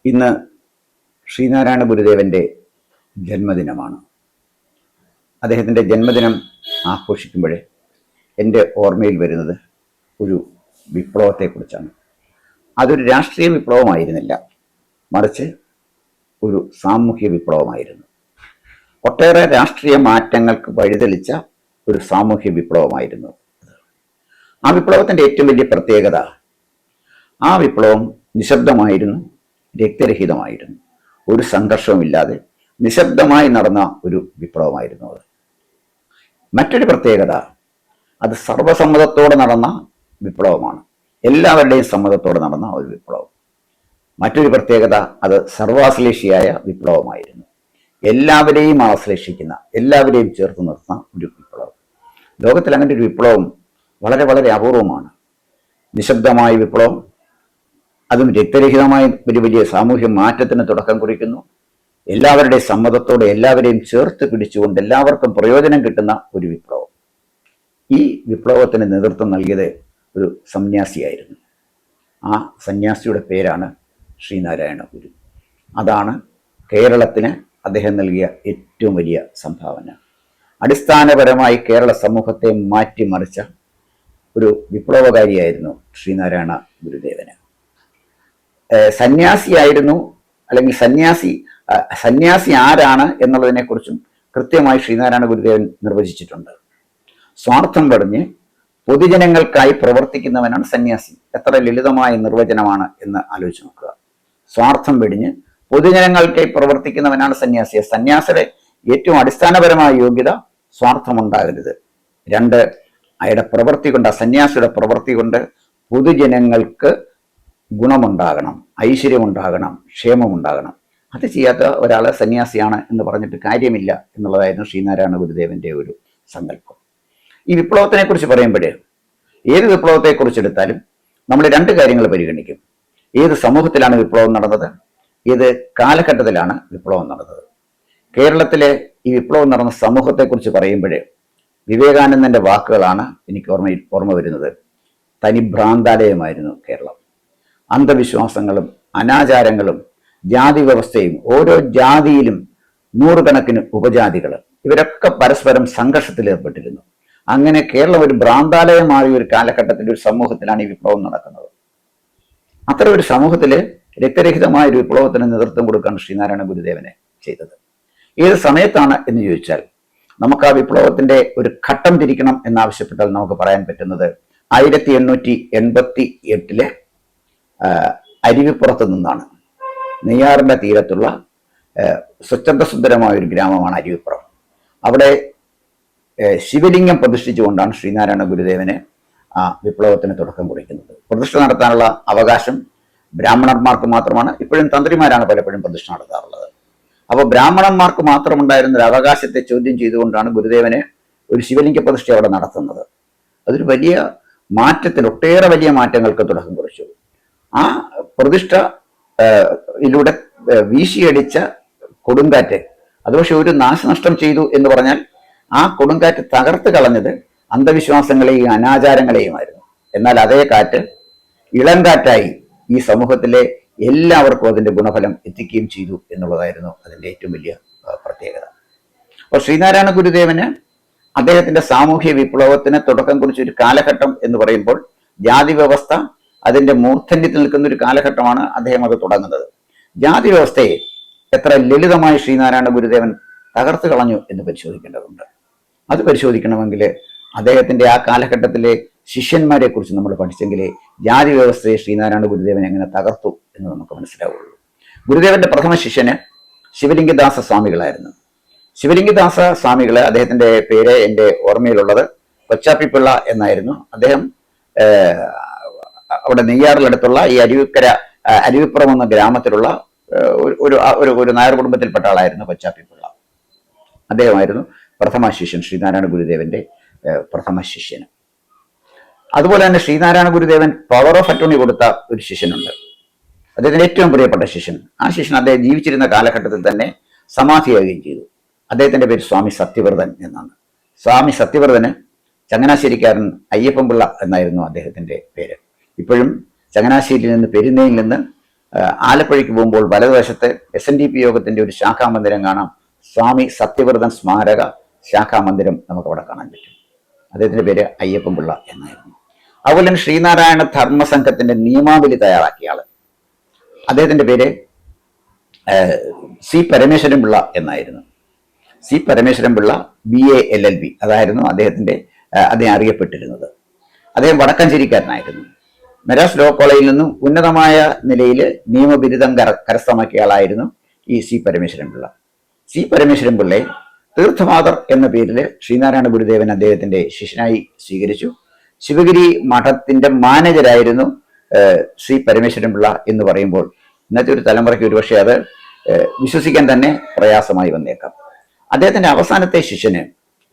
ഇന്ന് ശ്രീനാരായണ ഗുരുദേവൻ്റെ ജന്മദിനമാണ്. അദ്ദേഹത്തിൻ്റെ ജന്മദിനം ആഘോഷിക്കുമ്പോൾ എൻ്റെ ഓർമ്മയിൽ വരുന്നത് ഒരു വിപ്ലവത്തെക്കുറിച്ചാണ്. അതൊരു രാഷ്ട്രീയ വിപ്ലവമായിരുന്നില്ല, മറിച്ച് ഒരു സാമൂഹ്യ വിപ്ലവമായിരുന്നു. ഒട്ടേറെ രാഷ്ട്രീയ മാറ്റങ്ങൾക്ക് വഴിതെളിച്ച ഒരു സാമൂഹ്യ വിപ്ലവമായിരുന്നു. ആ വിപ്ലവത്തിൻ്റെ ഏറ്റവും വലിയ പ്രത്യേകത, ആ വിപ്ലവം നിശബ്ദമായിരുന്നു, രക്തരഹിതമായിരുന്നു. ഒരു സംഘർഷവുമില്ലാതെ നിശബ്ദമായി നടന്ന ഒരു വിപ്ലവമായിരുന്നു അത്. മറ്റൊരു പ്രത്യേകത, അത് സർവസമ്മതത്തോടെ നടന്ന വിപ്ലവമാണ്. എല്ലാവരുടെയും സമ്മതത്തോടെ നടന്ന ഒരു വിപ്ലവം. മറ്റൊരു പ്രത്യേകത, അത് സർവാശ്ലേഷിയായ വിപ്ലവമായിരുന്നു. എല്ലാവരെയും ആശ്ലേഷിക്കുന്ന, എല്ലാവരെയും ചേർത്ത് നിർത്തുന്ന ഒരു വിപ്ലവം. ലോകത്തിൽ അങ്ങനെ ഒരു വിപ്ലവം വളരെ വളരെ അപൂർവമാണ്. നിശബ്ദമായ വിപ്ലവം, അതും രക്തരഹിതമായ ഒരു വലിയ സാമൂഹ്യ മാറ്റത്തിന് തുടക്കം കുറിക്കുന്നു. എല്ലാവരുടെയും സമ്മതത്തോടെ എല്ലാവരെയും ചേർത്ത് പിടിച്ചുകൊണ്ട് എല്ലാവർക്കും പ്രയോജനം കിട്ടുന്ന ഒരു വിപ്ലവം. ഈ വിപ്ലവത്തിന് നേതൃത്വം നൽകിയത് ഒരു സന്യാസിയായിരുന്നു. ആ സന്യാസിയുടെ പേരാണ് ശ്രീനാരായണ ഗുരു. അതാണ് കേരളത്തിന് അദ്ദേഹം നൽകിയ ഏറ്റവും വലിയ സംഭാവന. അടിസ്ഥാനപരമായി കേരള സമൂഹത്തെ മാറ്റിമറിച്ച ഒരു വിപ്ലവകാരിയായിരുന്നു ശ്രീനാരായണ ഗുരുദേവന്. സന്യാസിയായിരുന്നു, അല്ലെങ്കിൽ സന്യാസി ആരാണ് എന്നുള്ളതിനെക്കുറിച്ചും കൃത്യമായി ശ്രീനാരായണ ഗുരുദേവൻ നിർവചിച്ചിട്ടുണ്ട്. സ്വാർത്ഥം വെടിഞ്ഞ് പൊതുജനങ്ങൾക്കായി പ്രവർത്തിക്കുന്നവനാണ് സന്യാസി. എത്ര ലളിതമായ നിർവചനമാണ് എന്ന് ആലോചിച്ച് നോക്കുക. സ്വാർത്ഥം വെടിഞ്ഞ് പൊതുജനങ്ങൾക്കായി പ്രവർത്തിക്കുന്നവനാണ് സന്യാസി. സന്യാസിയുടെ ഏറ്റവും അടിസ്ഥാനപരമായ യോഗ്യത സ്വാർത്ഥമുണ്ടാകരുത്. രണ്ട്, അയാളുടെ പ്രവൃത്തി കൊണ്ട്, സന്യാസിയുടെ പ്രവൃത്തി കൊണ്ട് പൊതുജനങ്ങൾക്ക് ഗുണമുണ്ടാകണം, ഐശ്വര്യമുണ്ടാകണം, ക്ഷേമമുണ്ടാകണം. അത് ചെയ്യാത്ത ഒരാൾ സന്യാസിയാണ് എന്ന് പറഞ്ഞിട്ട് കാര്യമില്ല എന്നുള്ളതായിരുന്നു ശ്രീനാരായണ ഗുരുദേവന്റെ ഒരു സങ്കല്പം. ഈ വിപ്ലവത്തിനെ കുറിച്ച് പറയുമ്പോഴേ, ഏത് വിപ്ലവത്തെക്കുറിച്ചെടുത്താലും നമ്മൾ രണ്ട് കാര്യങ്ങൾ പരിഗണിക്കും. ഏത് സമൂഹത്തിലാണ് വിപ്ലവം നടന്നത്, ഏത് കാലഘട്ടത്തിലാണ് വിപ്ലവം നടന്നത്. കേരളത്തിലെ ഈ വിപ്ലവം നടന്ന സമൂഹത്തെക്കുറിച്ച് പറയുമ്പോഴേ വിവേകാനന്ദന്റെ വാക്കുകളാണ് എനിക്ക് ഓർമ്മ വരുന്നത്. തനി ഭ്രാന്താലയമായിരുന്നു കേരളം. അന്ധവിശ്വാസങ്ങളും അനാചാരങ്ങളും ജാതി വ്യവസ്ഥയും, ഓരോ ജാതിയിലും നൂറുകണക്കിന് ഉപജാതികൾ, ഇവരൊക്കെ പരസ്പരം സംഘർഷത്തിൽ ഏർപ്പെട്ടിരുന്നു. അങ്ങനെ കേരളം ഒരു ഭ്രാന്താലയമായ ഒരു കാലഘട്ടത്തിൽ, ഒരു സമൂഹത്തിലാണ് ഈ വിപ്ലവം നടക്കുന്നത്. അത്തരം ഒരു സമൂഹത്തില് രക്തരഹിതമായ ഒരു വിപ്ലവത്തിന് നേതൃത്വം കൊടുക്കാണ് ശ്രീനാരായണ ഗുരുദേവനെ ചെയ്തത്. ഏത് സമയത്താണ് എന്ന് ചോദിച്ചാൽ, നമുക്ക് ആ വിപ്ലവത്തിന്റെ ഒരു ഘട്ടം തിരിക്കണം എന്നാവശ്യപ്പെട്ടാൽ നമുക്ക് പറയാൻ പറ്റുന്നത് 1888 അരുവിപ്പുറത്ത് നിന്നാണ്. നെയ്യാറിന്റെ തീരത്തുള്ള സ്വച്ഛന്ദസുന്ദരമായ ഒരു ഗ്രാമമാണ് അരുവിപ്പുറം. അവിടെ ശിവലിംഗം പ്രതിഷ്ഠിച്ചുകൊണ്ടാണ് ശ്രീനാരായണ ഗുരുദേവന് ആ വിപ്ലവത്തിന് തുടക്കം കുറിക്കുന്നത്. പ്രതിഷ്ഠ നടത്താനുള്ള അവകാശം ബ്രാഹ്മണന്മാർക്ക് മാത്രമാണ്. ഇപ്പോഴും തന്ത്രിമാരാണ് പലപ്പോഴും പ്രതിഷ്ഠ നടത്താറുള്ളത്. അപ്പോൾ ബ്രാഹ്മണന്മാർക്ക് മാത്രമുണ്ടായിരുന്ന ഒരു അവകാശത്തെ ചോദ്യം ചെയ്തുകൊണ്ടാണ് ഗുരുദേവന് ഒരു ശിവലിംഗ പ്രതിഷ്ഠ അവിടെ നടത്തുന്നത്. അതൊരു വലിയ മാറ്റത്തിൽ, ഒട്ടേറെ വലിയ മാറ്റങ്ങൾക്ക് തുടക്കം കുറിച്ചു. ആ പ്രതിഷ്ഠയിലൂടെ വീശിയടിച്ച കൊടുങ്കാറ്റ്, അത് പക്ഷെ ഒരു നാശനഷ്ടം ചെയ്തു എന്ന് പറഞ്ഞാൽ, ആ കൊടുങ്കാറ്റ് തകർത്ത് കളഞ്ഞത് അന്ധവിശ്വാസങ്ങളെയും അനാചാരങ്ങളെയുമായിരുന്നു. എന്നാൽ അതേ കാറ്റ് ഇളം കാറ്റായി ഈ സമൂഹത്തിലെ എല്ലാവർക്കും അതിന്റെ ഗുണഫലം എത്തിക്കുകയും ചെയ്തു എന്നുള്ളതായിരുന്നു അതിന്റെ ഏറ്റവും വലിയ പ്രത്യേകത. അപ്പോൾ ശ്രീനാരായണ ഗുരുദേവന് അദ്ദേഹത്തിന്റെ സാമൂഹ്യ വിപ്ലവത്തിന് തുടക്കം കുറിച്ച ഒരു കാലഘട്ടം എന്ന് പറയുമ്പോൾ, ജാതി വ്യവസ്ഥ അതിന്റെ മൂർധന്യത്തിൽ നിൽക്കുന്ന ഒരു കാലഘട്ടമാണ് അദ്ദേഹം അത് തുടങ്ങുന്നത്. ജാതി വ്യവസ്ഥയെ എത്ര ലളിതമായി ശ്രീനാരായണ ഗുരുദേവൻ തകർത്ത് കളഞ്ഞു എന്ന് പരിശോധിക്കേണ്ടതുണ്ട്. അത് പരിശോധിക്കണമെങ്കിൽ അദ്ദേഹത്തിന്റെ ആ കാലഘട്ടത്തിലെ ശിഷ്യന്മാരെ കുറിച്ച് നമ്മൾ പഠിച്ചെങ്കിലേ ജാതി വ്യവസ്ഥയെ ശ്രീനാരായണ ഗുരുദേവൻ എങ്ങനെ തകർത്തു എന്ന് നമുക്ക് മനസ്സിലാവുള്ളൂ. ഗുരുദേവന്റെ പ്രഥമ ശിഷ്യന് ശിവലിംഗദാസ സ്വാമികളായിരുന്നു. ശിവലിംഗദാസ സ്വാമികള്, അദ്ദേഹത്തിന്റെ പേര് എൻ്റെ ഓർമ്മയിലുള്ളത് കൊച്ചാപ്പിപ്പിള്ള എന്നായിരുന്നു. അദ്ദേഹം അവിടെ നെയ്യാറിലടുത്തുള്ള ഈ അരുവിപ്പുറം എന്ന ഗ്രാമത്തിലുള്ള ഒരു നായർ കുടുംബത്തിൽപ്പെട്ട ആളായിരുന്നു കൊച്ചാപ്പിപ്പിള്ള. അദ്ദേഹമായിരുന്നു പ്രഥമ ശിഷ്യൻ, ശ്രീനാരായണ ഗുരുദേവന്റെ പ്രഥമ ശിഷ്യന്. അതുപോലെ തന്നെ ശ്രീനാരായണ ഗുരുദേവൻ പവർ ഓഫ് അറ്റോർണി കൊടുത്ത ഒരു ശിഷ്യനുണ്ട്, അദ്ദേഹത്തിന്റെ ഏറ്റവും പ്രിയപ്പെട്ട ശിഷ്യൻ. ആ ശിഷ്യൻ അദ്ദേഹം ജീവിച്ചിരുന്ന കാലഘട്ടത്തിൽ തന്നെ സമാധിയാകുകയും ചെയ്തു. അദ്ദേഹത്തിന്റെ പേര് സ്വാമി സത്യവ്രതൻ എന്നാണ്. സ്വാമി സത്യവ്രതന് ചങ്ങനാശ്ശേരിക്കാരൻ അയ്യപ്പൻപിള്ള എന്നായിരുന്നു അദ്ദേഹത്തിന്റെ പേര്. ഇപ്പോഴും ചങ്ങനാശ്ശേരിയിൽ നിന്ന്, പെരുന്നയിൽ നിന്ന് ആലപ്പുഴയ്ക്ക് പോകുമ്പോൾ വലതുവശത്ത് SNDP യോഗത്തിന്റെ ഒരു ശാഖാമന്ദിരം കാണാം. സ്വാമി സത്യവ്രതൻ സ്മാരക ശാഖാമന്ദിരം നമുക്ക് അവിടെ കാണാൻ പറ്റും. അദ്ദേഹത്തിന്റെ പേര് അയ്യപ്പൻപിള്ള എന്നായിരുന്നു. അതുപോലെ തന്നെ ശ്രീനാരായണ ധർമ്മസംഘത്തിന്റെ നിയമാവലി തയ്യാറാക്കിയ ആള്, അദ്ദേഹത്തിന്റെ പേര് സി പരമേശ്വരൻ പിള്ള എന്നായിരുന്നു. C Parameswaran Pillai BA LLB അതായിരുന്നു അദ്ദേഹം അറിയപ്പെട്ടിരുന്നത്. അദ്ദേഹം വടക്കഞ്ചേരിക്കാരനായിരുന്നു. മദ്രാസ് ലോ കോളേജിൽ നിന്നും ഉന്നതമായ നിലയിൽ നിയമബിരുദം കരസ്ഥമാക്കിയ ആളായിരുന്നു ഈ സി പരമേശ്വരൻ പിള്ള. സി പരമേശ്വരൻ പിള്ളയെ തീർത്ഥമാതർ എന്ന പേരിൽ ശ്രീനാരായണ ഗുരുദേവൻ അദ്ദേഹത്തിന്റെ ശിഷ്യനായി സ്വീകരിച്ചു. ശിവഗിരി മഠത്തിന്റെ മാനേജരായിരുന്നു ശ്രീ പരമേശ്വരൻ പിള്ള എന്ന് പറയുമ്പോൾ ഇന്നത്തെ ഒരു തലമുറയ്ക്ക് ഒരുപക്ഷെ അത് വിശ്വസിക്കാൻ തന്നെ പ്രയാസമായി വന്നേക്കാം. അദ്ദേഹത്തിന്റെ അവസാനത്തെ ശിഷ്യന്,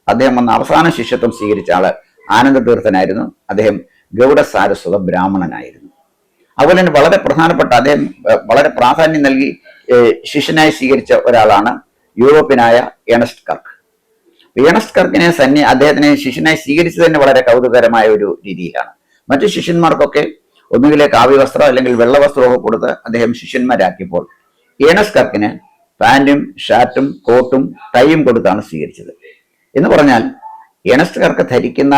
അദ്ദേഹം വന്ന അവസാന ശിഷ്യത്വം സ്വീകരിച്ച ആള് ആനന്ദതീർത്ഥനായിരുന്നു. അദ്ദേഹം ഗൗഡ സാരസ്വത ബ്രാഹ്മണനായിരുന്നു. അതുപോലെ തന്നെ വളരെ പ്രധാനപ്പെട്ട, അദ്ദേഹം വളരെ പ്രാധാന്യം നൽകി ശിഷ്യനായി സ്വീകരിച്ച ഒരാളാണ് യൂറോപ്യനായ ഏണസ്റ്റ് കർക്ക്. ഏണസ്റ്റ് കർക്കിനെ അദ്ദേഹത്തിനെ ശിഷ്യനായി സ്വീകരിച്ചത് തന്നെ വളരെ കൗതുകരമായ ഒരു രീതിയിലാണ്. മറ്റു ശിഷ്യന്മാർക്കൊക്കെ ഒന്നുകിൽ കാവ്യവസ്ത്രം അല്ലെങ്കിൽ വെള്ളവസ്ത്രമൊക്കെ കൊടുത്ത് അദ്ദേഹം ശിഷ്യന്മാരാക്കിയപ്പോൾ ഏണസ്റ്റ് കർക്കിന് പാന്റും ഷർട്ടും കോട്ടും ടൈയും കൊടുത്താണ് സ്വീകരിച്ചത്. എന്ന് പറഞ്ഞാൽ ഏണസ്റ്റ് കർക്ക് ധരിക്കുന്ന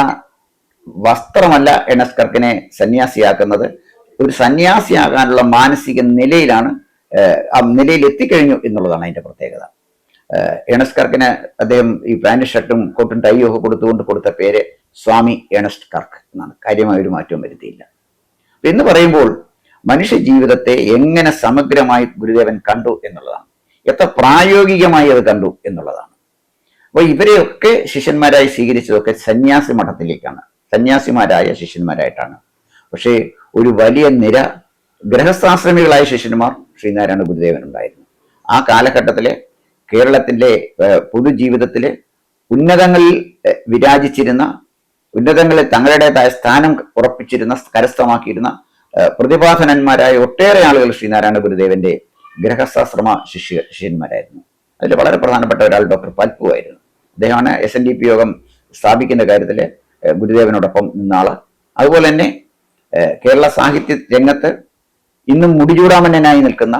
വസ്ത്രമല്ല ഏണസ്റ്റ് കർക്കിനെ സന്യാസിയാക്കുന്നത്, ഒരു സന്യാസിയാകാനുള്ള മാനസിക നിലയിലാണ്, ആ നിലയിൽ എത്തിക്കഴിഞ്ഞു എന്നുള്ളതാണ് അതിന്റെ പ്രത്യേകത. ഏണസ്റ്റ് കർക്കിന് അദ്ദേഹം ഈ പാന്റ് ഷർട്ടും കോട്ടും ടൈയും ഒക്കെ കൊടുത്ത പേര് സ്വാമി ഏണസ്റ്റ് കർക്ക് എന്നാണ്. കാര്യമായ ഒരു മാറ്റവും വരുത്തിയില്ല. എന്ന് പറയുമ്പോൾ മനുഷ്യ ജീവിതത്തെ എങ്ങനെ സമഗ്രമായി ഗുരുദേവൻ കണ്ടു എന്നുള്ളതാണ്, എത്ര പ്രായോഗികമായി അത് കണ്ടു എന്നുള്ളതാണ്. അപ്പോൾ ഇവരെയൊക്കെ ശിഷ്യന്മാരായി സ്വീകരിച്ചതൊക്കെ സന്യാസി മഠത്തിലേക്കാണ്, സന്യാസിമാരായ ശിഷ്യന്മാരായിട്ടാണ്. പക്ഷേ ഒരു വലിയ നിര ഗൃഹസ്ഥാശ്രമികളായ ശിഷ്യന്മാർ ശ്രീനാരായണ ഗുരുദേവൻ ഉണ്ടായിരുന്നു. ആ കാലഘട്ടത്തിലെ കേരളത്തിന്റെ പൊതുജീവിതത്തിലെ ഉന്നതങ്ങളിൽ വിരാജിച്ചിരുന്ന, ഉന്നതങ്ങളിൽ തങ്ങളുടേതായ സ്ഥാനം ഉറപ്പിച്ചിരുന്ന, കരസ്ഥമാക്കിയിരുന്ന പ്രതിഭാധനന്മാരായ ഒട്ടേറെ ആളുകൾ ശ്രീനാരായണ ഗുരുദേവന്റെ ഗൃഹസ്ഥാശ്രമ ശിഷ്യന്മാരായിരുന്നു. അതിൽ വളരെ പ്രധാനപ്പെട്ട ഒരാൾ ഡോക്ടർ പൽപു ആയിരുന്നു. അദ്ദേഹമാണ് SNDP യോഗം സ്ഥാപിക്കുന്ന കാര്യത്തിൽ ഗുരുദേവനോടൊപ്പം നിന്നാള്. അതുപോലെ തന്നെ കേരള സാഹിത്യ രംഗത്ത് ഇന്നും മുടിചൂടാമന്നനായി നിൽക്കുന്ന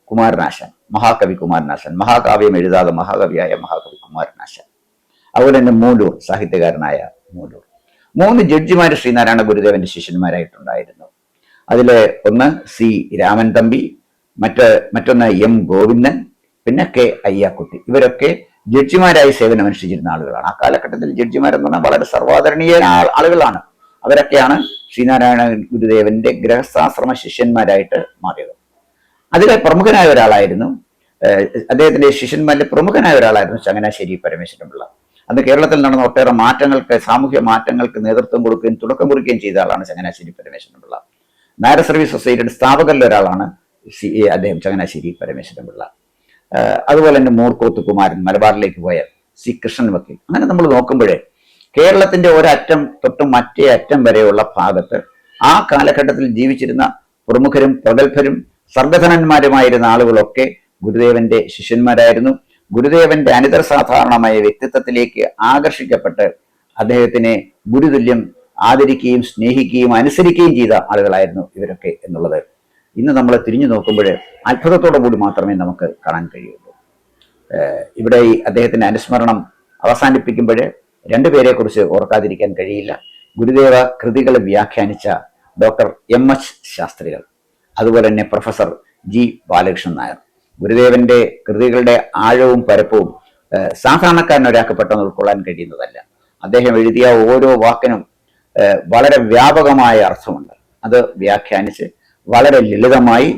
കുമാരനാശാൻ, മഹാകവി കുമാരനാശാൻ, മഹാകാവ്യം എഴുതാതെ മഹാകവിയായ മഹാകവി കുമാരനാശാൻ. അതുപോലെ തന്നെ മൂലൂർ, സാഹിത്യകാരനായ മൂലൂർ. 3 ജഡ്ജിമാർ ശ്രീനാരായണ ഗുരുദേവന്റെ ശിഷ്യന്മാരായിട്ടുണ്ടായിരുന്നു. അതില് ഒന്ന് C രാമൻ തമ്പി, മറ്റൊന്ന് M ഗോവിന്ദൻ, പിന്നെ K അയ്യാക്കുട്ടി. ഇവരൊക്കെ ജഡ്ജിമാരായി സേവനമനുഷ്ഠിച്ചിരുന്ന ആളുകളാണ്. ആ കാലഘട്ടത്തിൽ ജഡ്ജിമാരെന്ന് പറഞ്ഞാൽ വളരെ സർവാദരണീയ ആളുകളാണ്. അവരൊക്കെയാണ് ശ്രീനാരായണ ഗുരുദേവന്റെ ഗൃഹസ്ഥാശ്രമ ശിഷ്യന്മാരായിട്ട് മാറിയത്. അതിലെ പ്രമുഖനായ ഒരാളായിരുന്നു, അദ്ദേഹത്തിന്റെ ശിഷ്യന്മാരിലെ പ്രമുഖനായ ഒരാളായിരുന്നു ചങ്ങനാശ്ശേരി പരമേശ്വരൻ പിള്ള. അന്ന് കേരളത്തിൽ നടന്ന ഒട്ടേറെ മാറ്റങ്ങൾക്ക്, സാമൂഹ്യ മാറ്റങ്ങൾക്ക് നേതൃത്വം കൊടുക്കുകയും തുടക്കം കുറിക്കുകയും ചെയ്ത ആളാണ് ചങ്ങനാശ്ശേരി പരമേശ്വരൻ പിള്ള. നായർ സർവീസ് സൊസൈറ്റിയുടെ സ്ഥാപകരിൽ ഒരാളാണ് അദ്ദേഹം ചങ്ങനാശ്ശേരി പരമേശ്വരൻ പിള്ള. അതുപോലെ തന്നെ മൂർക്കോത്ത് കുമാരൻ, മലബാറിലേക്ക് പോയ C കൃഷ്ണൻ വക്കീൽ. അങ്ങനെ നമ്മൾ നോക്കുമ്പോഴേ കേരളത്തിന്റെ ഒരറ്റം തൊട്ട് മറ്റേ അറ്റം വരെയുള്ള ഭാഗത്ത് ആ കാലഘട്ടത്തിൽ ജീവിച്ചിരുന്ന പ്രമുഖരും പ്രഗത്ഭരും സർഗധനന്മാരുമായിരുന്ന ആളുകളൊക്കെ ഗുരുദേവന്റെ ശിഷ്യന്മാരായിരുന്നു. ഗുരുദേവന്റെ അനിതര സാധാരണമായ വ്യക്തിത്വത്തിലേക്ക് ആകർഷിക്കപ്പെട്ട് അദ്ദേഹത്തിനെ ഗുരുതുല്യം ആദരിക്കുകയും സ്നേഹിക്കുകയും അനുസരിക്കുകയും ചെയ്ത ആളുകളായിരുന്നു ഇവരൊക്കെ എന്നുള്ളത് ഇന്ന് നമ്മൾ തിരിഞ്ഞു നോക്കുമ്പോൾ അത്ഭുതത്തോടു കൂടി മാത്രമേ നമുക്ക് കാണാൻ കഴിയുള്ളൂ. ഇവിടെ ഈ അദ്ദേഹത്തിന്റെ അനുസ്മരണം അവസാനിപ്പിക്കുമ്പോൾ 2 പേരെ കുറിച്ച് ഓർക്കാതിരിക്കാൻ കഴിയില്ല. ഗുരുദേവ കൃതികൾ വ്യാഖ്യാനിച്ച ഡോക്ടർ MH ശാസ്ത്രികൾ, അതുപോലെ തന്നെ പ്രൊഫസർ G ബാലകൃഷ്ണൻ നായർ. ഗുരുദേവന്റെ കൃതികളുടെ ആഴവും പരപ്പവും സാധാരണക്കാരനൊരാൾക്ക് പെട്ടെന്ന് ഉൾക്കൊള്ളാൻ കഴിയുന്നതല്ല. അദ്ദേഹം എഴുതിയ ഓരോ വാക്കിനും വളരെ വ്യാപകമായ അർത്ഥമുണ്ട്. അത് വ്യാഖ്യാനിച്ച് വളരെ ലളിതമായി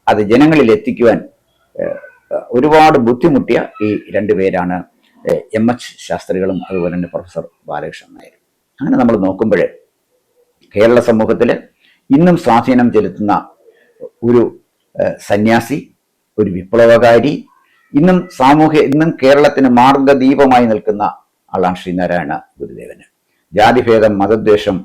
അത് ജനങ്ങളിൽ എത്തിക്കുവാൻ ഒരുപാട് ബുദ്ധിമുട്ടിയ ഈ 2 പേരാണ് MH ശാസ്ത്രികളും അതുപോലെ തന്നെ പ്രൊഫസർ ബാലകൃഷ്ണൻ നായരും. അങ്ങനെ നമ്മൾ നോക്കുമ്പോൾ കേരള സമൂഹത്തിൽ ഇന്നും സ്വാധീനം ചെലുത്തുന്ന ഒരു സന്യാസി, ഒരു വിപ്ലവകാരി, ഇന്നും കേരളത്തിന് മാർഗദീപമായി നിൽക്കുന്ന ആളാണ് ശ്രീനാരായണ ഗുരുദേവന്. ജാതിഭേദം, മതദ്വേഷം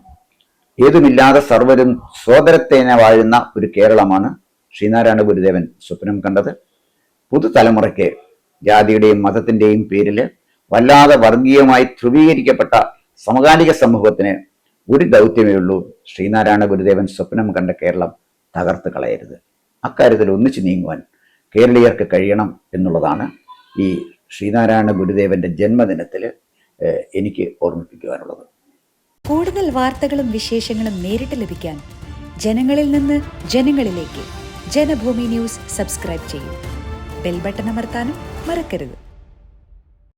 ഏതുമില്ലാതെ സർവരും സോദരത്തേനെ വാഴുന്ന ഒരു കേരളമാണ് ശ്രീനാരായണ ഗുരുദേവൻ സ്വപ്നം കണ്ടത്. പുതുതലമുറയ്ക്ക് ജാതിയുടെയും മതത്തിന്റെയും പേരിൽ വല്ലാതെ വർഗീയമായി ധ്രുവീകരിക്കപ്പെട്ട സമകാലിക സമൂഹത്തിന് ഒരു ദൗത്യമേ ഉള്ളൂ: ശ്രീനാരായണ ഗുരുദേവൻ സ്വപ്നം കണ്ട കേരളം തകർത്ത് കളയരുത്. അക്കാര്യത്തിൽ ഒന്നിച്ചു നീങ്ങുവാൻ കേരളീയർക്ക് കഴിയണം എന്നുള്ളതാണ് ഈ ശ്രീനാരായണ ഗുരുദേവന്റെ ജന്മദിനത്തിൽ എനിക്ക് ഓർമ്മിപ്പിക്കുവാനുള്ളത്. കൂടുതൽ വാർത്തകളും വിശേഷങ്ങളും നേരിട്ട് ലഭിക്കാൻ ജനങ്ങളിൽ നിന്ന് ജനങ്ങളിലേക്ക് ജനഭൂമി ന്യൂസ് സബ്സ്ക്രൈബ് ചെയ്യൂ. ബെൽ ബട്ടൺ അമർത്താനും മറക്കരുത്.